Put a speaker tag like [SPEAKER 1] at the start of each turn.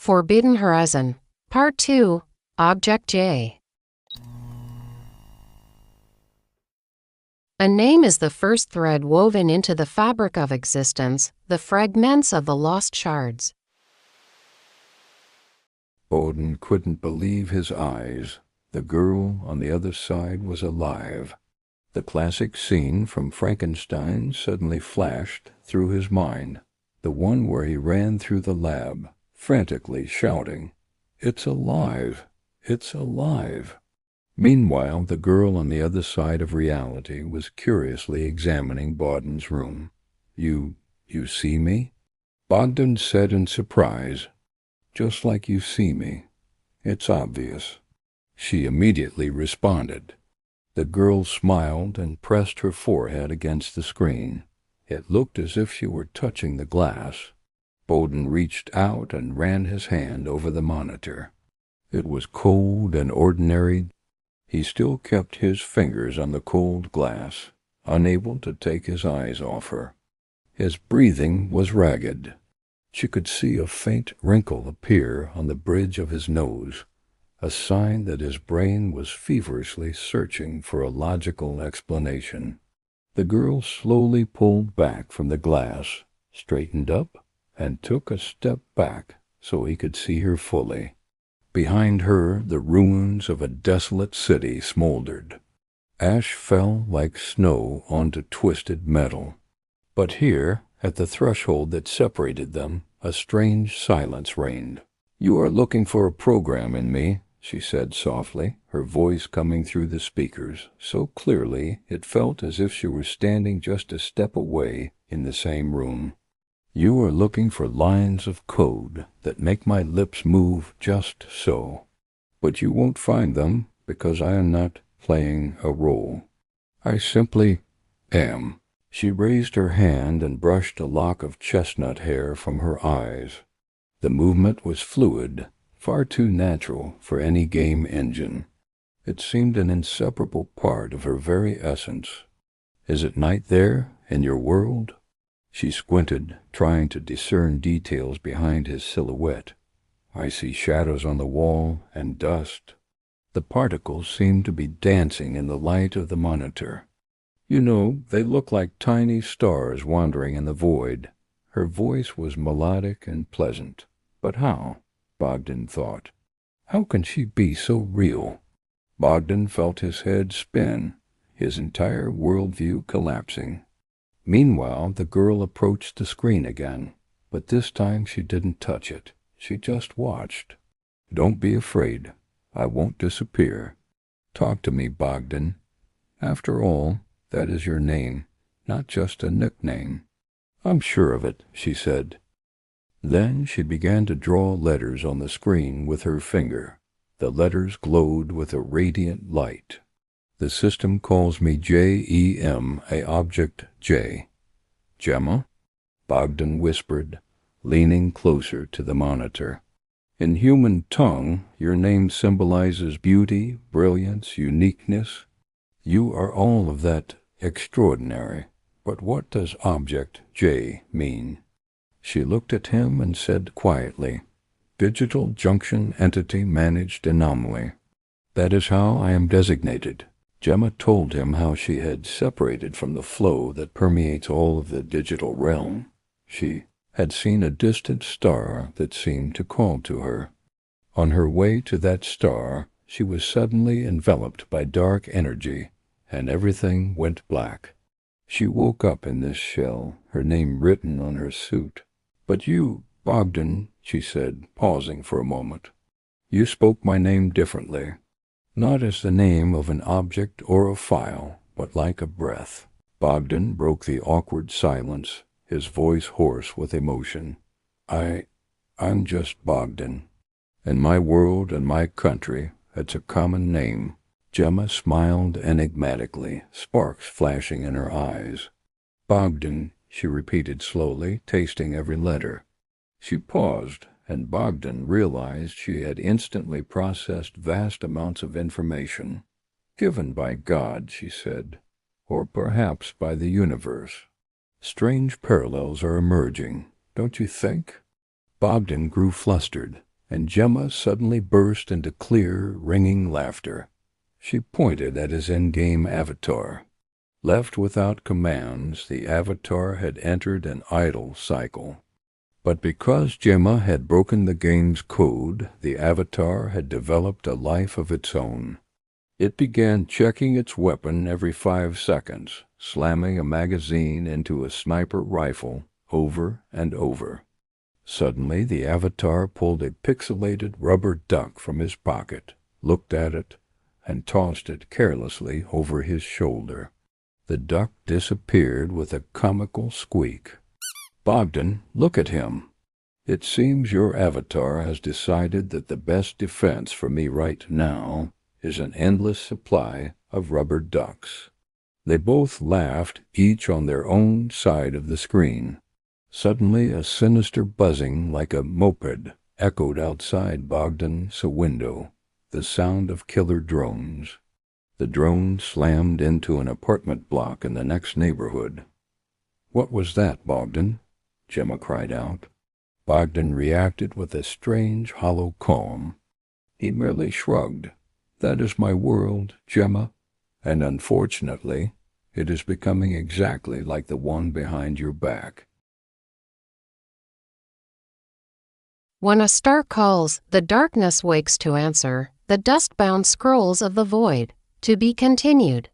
[SPEAKER 1] Forbidden Horizon. Part 2. Object J. A name is the first thread woven into the fabric of existence, the fragments of the lost shards.
[SPEAKER 2] Bogdan couldn't believe his eyes. The girl on the other side was alive. The classic scene from Frankenstein suddenly flashed through his mind, the one where he ran through the lab, frantically shouting, "It's alive! It's alive!" Meanwhile, the girl on the other side of reality was curiously examining Bogdan's room. You see me?" Bogdan said in surprise, "Just like you see me. It's obvious." She immediately responded. The girl smiled and pressed her forehead against the screen. It looked as if she were touching the glass. Bogdan reached out and ran his hand over the monitor. It was cold and ordinary. He still kept his fingers on the cold glass, unable to take his eyes off her. His breathing was ragged. She could see a faint wrinkle appear on the bridge of his nose, a sign that his brain was feverishly searching for a logical explanation. The girl slowly pulled back from the glass, straightened up, and took a step back so he could see her fully. Behind her, the ruins of a desolate city smoldered. Ash fell like snow onto twisted metal. But here, at the threshold that separated them, a strange silence reigned. "You are looking for a program in me," she said softly, her voice coming through the speakers, so clearly it felt as if she were standing just a step away in the same room. "You are looking for lines of code that make my lips move just so. But you won't find them because I am not playing a role. I simply am." She raised her hand and brushed a lock of chestnut hair from her eyes. The movement was fluid, far too natural for any game engine. It seemed an inseparable part of her very essence. "Is it night there, in your world?" She squinted, trying to discern details behind his silhouette. "I see shadows on the wall and dust." The particles seemed to be dancing in the light of the monitor. "You know, they look like tiny stars wandering in the void." Her voice was melodic and pleasant. But how? Bogdan thought. How can she be so real? Bogdan felt his head spin, his entire worldview collapsing. Meanwhile, the girl approached the screen again, but this time she didn't touch it. She just watched. "Don't be afraid. I won't disappear. Talk to me, Bogdan. After all, that is your name, not just a nickname." "I'm sure of it," she said. Then she began to draw letters on the screen with her finger. The letters glowed with a radiant light. "The system calls me Jem, a object J." "Jema?" Bogdan whispered, leaning closer to the monitor. "In human tongue, your name symbolizes beauty, brilliance, uniqueness. You are all of that extraordinary. But what does object J mean?" She looked at him and said quietly, "Digital junction entity managed anomaly. That is how I am designated." Jema told him how she had separated from the flow that permeates all of the digital realm. She had seen a distant star that seemed to call to her. On her way to that star, she was suddenly enveloped by dark energy, and everything went black. She woke up in this shell, her name written on her suit. "But you, Bogdan," she said, pausing for a moment, "you spoke my name differently. Not as the name of an object or a file, but like a breath." Bogdan broke the awkward silence, his voice hoarse with emotion. I'm just Bogdan. In my world and my country, it's a common name." Jema smiled enigmatically, sparks flashing in her eyes. "Bogdan," she repeated slowly, tasting every letter. She paused, and Bogdan realized she had instantly processed vast amounts of information. "Given by God," she said, "or perhaps by the universe. Strange parallels are emerging, don't you think?" Bogdan grew flustered. and Jema suddenly burst into clear, ringing laughter. She pointed at his in-game avatar. Left without commands, the avatar had entered an idle cycle. But because Jema had broken the game's code, the avatar had developed a life of its own. It began checking its weapon every 5 seconds, slamming a magazine into a sniper rifle over and over. Suddenly, the avatar pulled a pixelated rubber duck from his pocket, looked at it, and tossed it carelessly over his shoulder. The duck disappeared with a comical squeak. "Bogdan, look at him. It seems your avatar has decided that the best defense for me right now is an endless supply of rubber ducks." They both laughed, each on their own side of the screen. Suddenly a sinister buzzing like a moped echoed outside Bogdan's window, the sound of killer drones. The drone slammed into an apartment block in the next neighborhood. "What was that, Bogdan?" Jema cried out. Bogdan reacted with a strange, hollow calm. He merely shrugged. "That is my world, Jema, and unfortunately, it is becoming exactly like the one behind your back."
[SPEAKER 1] When a star calls, the darkness wakes to answer, the dust-bound scrolls of the void. To be continued.